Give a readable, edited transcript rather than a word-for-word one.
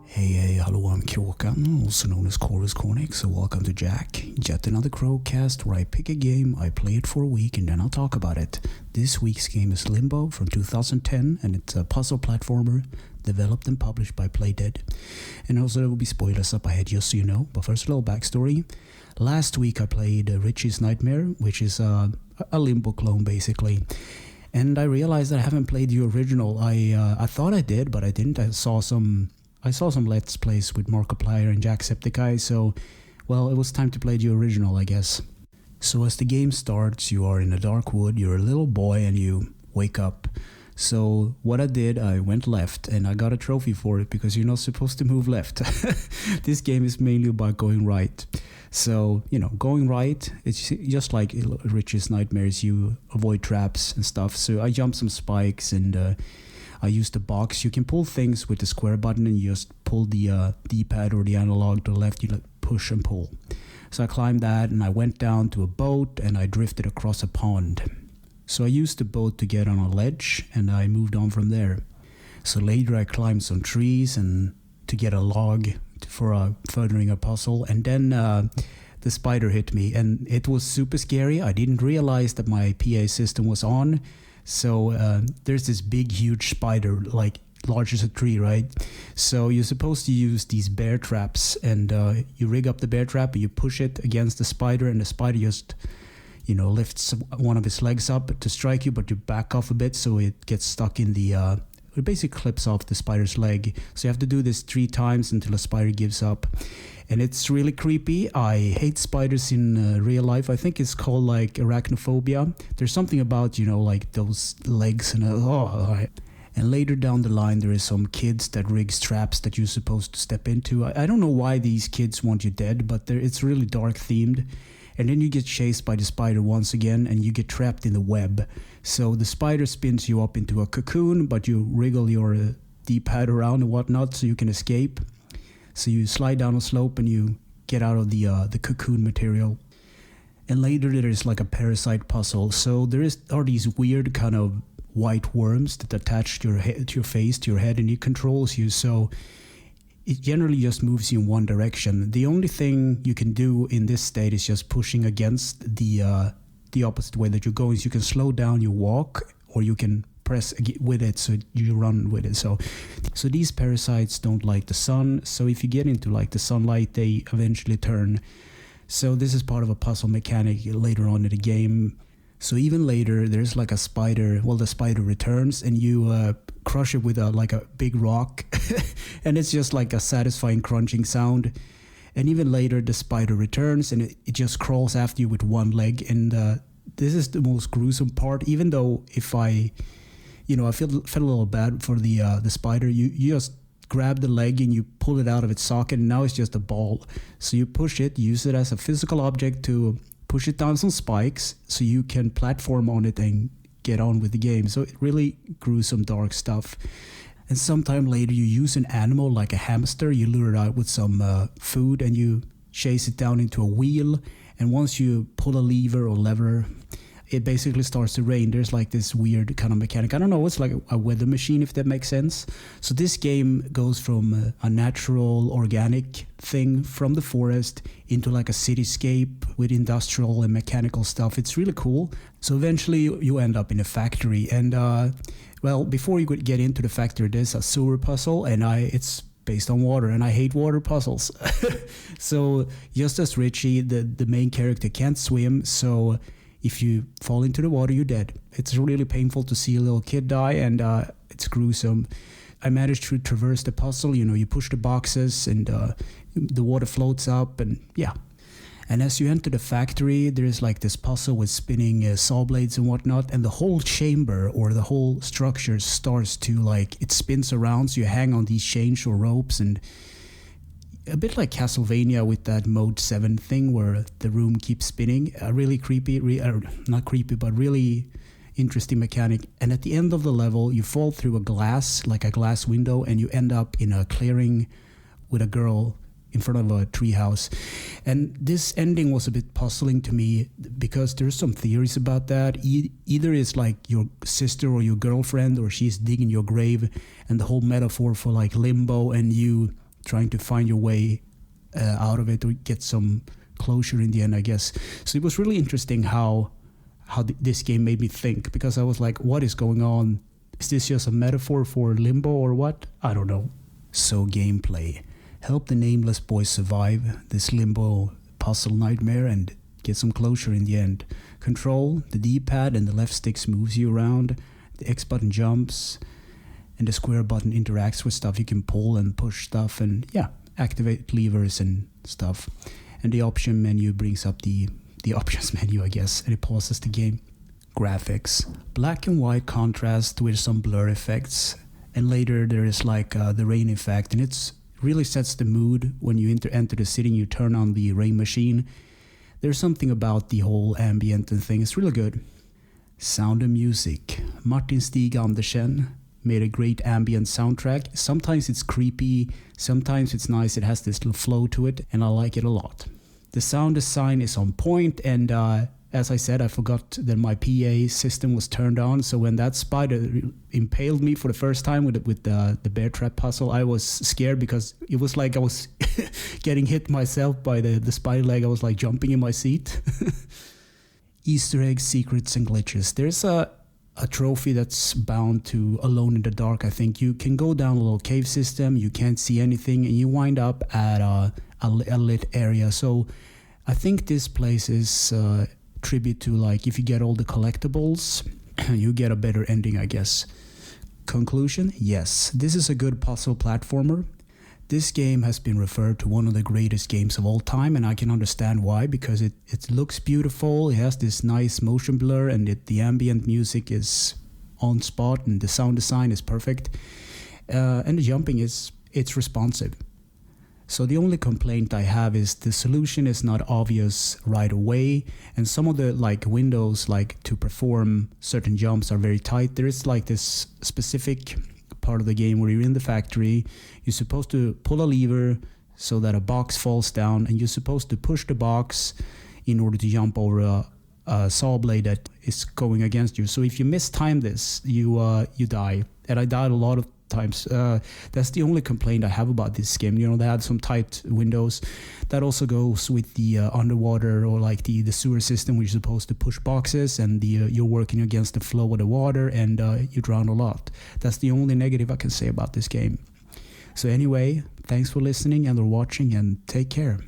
Hey, hello, I'm Kråkan, also known as Chorus Cornix, so welcome to YACC, yet another Crowcast where I pick a game, I play it for a week, and then I'll talk about it. This week's game is Limbo from 2010, and it's a puzzle platformer developed and published by Playdead. And also there will be spoilers up ahead, just so you know, but first a little backstory. Last week I played Richie's Nightmare, which is a Limbo clone basically. And I realized that I haven't played the original. I thought I did, but I didn't. I saw some Let's Plays with Markiplier and Jacksepticeye, so, well, it was time to play the original, I guess. So as the game starts, you are in a dark wood, you're a little boy, and you wake up. So what I did, I went left, and I got a trophy for it, because you're not supposed to move left. This game is mainly about going right. So, going right, it's just like Rich's Nightmares, you avoid traps and stuff. So I jumped some spikes, and I used the box. You can pull things with the square button, and you just pull the D-pad or the analog to the left, you push and pull. So I climbed that, and I went down to a boat, and I drifted across a pond. So I used the boat to get on a ledge, and I moved on from there. So later I climbed some trees and to get a log for furthering a puzzle, and then the spider hit me, and it was super scary. I didn't realize that my PA system was on. So there's this big, huge spider, like large as a tree, right? So you're supposed to use these bear traps, and you rig up the bear trap, and you push it against the spider, and the spider just, lifts one of its legs up to strike you, but you back off a bit so it gets stuck in the... it basically clips off the spider's leg. So you have to do this 3 times until the spider gives up. And it's really creepy. I hate spiders in real life. I think it's called like arachnophobia. There's something about, like those legs and And later down the line, there is some kids that rigs traps that you're supposed to step into. I don't know why these kids want you dead, but it's really dark themed. And then you get chased by the spider once again, and you get trapped in the web. So the spider spins you up into a cocoon, but you wriggle your D-pad around and whatnot so you can escape. So you slide down a slope and you get out of the cocoon material. And later there is like a parasite puzzle. So are these weird kind of white worms that attach to your face, to your head, and it controls you. So it generally just moves you in one direction. The only thing you can do in this state is just pushing against the opposite way that you're going. So you can slow down your walk, or you can press with it so you run with it. So these parasites don't like the sun. So if you get into like the sunlight, they eventually turn. So this is part of a puzzle mechanic later on in the game. So even later, there's like a spider. Well, the spider returns, and you crush it with a big rock, and it's just like a satisfying crunching sound. And even later, the spider returns, and it just crawls after you with one leg. And this is the most gruesome part. Even though if I felt a little bad for the spider. You just grab the leg and you pull it out of its socket, and now it's just a ball. So you push it, use it as a physical object to push it down some spikes so you can platform on it and get on with the game. So it really gruesome, dark stuff. And sometime later you use an animal like a hamster, you lure it out with some food, and you chase it down into a wheel. And once you pull a lever, it basically starts to rain. There's like this weird kind of mechanic. I don't know, it's like a weather machine, if that makes sense. So this game goes from a natural, organic thing from the forest into like a cityscape with industrial and mechanical stuff. It's really cool. So eventually you end up in a factory. And before you could get into the factory, there's a sewer puzzle, and it's based on water, and I hate water puzzles. So just as Richie, the main character, can't swim, so if you fall into the water, you're dead. It's really painful to see a little kid die, and it's gruesome. I managed to traverse the puzzle. You push the boxes, and the water floats up, and yeah. And as you enter the factory, there's like this puzzle with spinning saw blades and whatnot, and the whole chamber or the whole structure starts to it spins around, so you hang on these chains or ropes, and a bit like Castlevania with that Mode 7 thing where the room keeps spinning. A really creepy, not creepy, but really interesting mechanic. And at the end of the level, you fall through a glass window, and you end up in a clearing with a girl in front of a treehouse. And this ending was a bit puzzling to me because there's some theories about that. Either it's like your sister or your girlfriend, or she's digging your grave, and the whole metaphor for like limbo, and you trying to find your way out of it or get some closure in the end, I guess. So it was really interesting how this game made me think, because I was like, what is going on? Is this just a metaphor for Limbo or what? I don't know. So gameplay. Help the nameless boy survive this Limbo puzzle nightmare and get some closure in the end. Control, the D-pad and the left stick moves you around, the X button jumps, and the square button interacts with stuff. You can pull and push stuff and activate levers and stuff. And the option menu brings up the options menu, I guess, and it pauses the game. Graphics. Black and white contrast with some blur effects. And later there is like the rain effect, and it really sets the mood when you enter the city and you turn on the rain machine. There's something about the whole ambient and thing. It's really good. Sound and music. Martin Stig Andersen made a great ambient soundtrack. Sometimes it's creepy, sometimes it's nice. It has this little flow to it, and I like it a lot. The sound design is on point, and as I said, I forgot that my PA system was turned on. So when that spider impaled me for the first time with the bear trap puzzle, I was scared because it was like I was getting hit myself by the spider leg. I was like jumping in my seat. Easter eggs, secrets, and glitches. There's a trophy that's bound to Alone in the Dark. I think you can go down a little cave system. You can't see anything, and you wind up at a lit area. So I think this place is tribute to, like, if you get all the collectibles, you get a better ending, I guess. Conclusion: yes, this is a good puzzle platformer. This game has been referred to one of the greatest games of all time, and I can understand why, because it looks beautiful, it has this nice motion blur, and the ambient music is on spot, and the sound design is perfect, and the jumping it's responsive. So the only complaint I have is the solution is not obvious right away, and some of the windows to perform certain jumps are very tight. There is this specific part of the game where you're in the factory, you're supposed to pull a lever so that a box falls down, and you're supposed to push the box in order to jump over a saw blade that is going against you. So if you mistime this, you die, and I died a lot of times. That's the only complaint I have about this game. They have some tight windows. That also goes with the underwater or the sewer system, where you're supposed to push boxes, and you're working against the flow of the water, and you drown a lot. That's the only negative I can say about this game. So anyway, thanks for listening and for watching, and take care.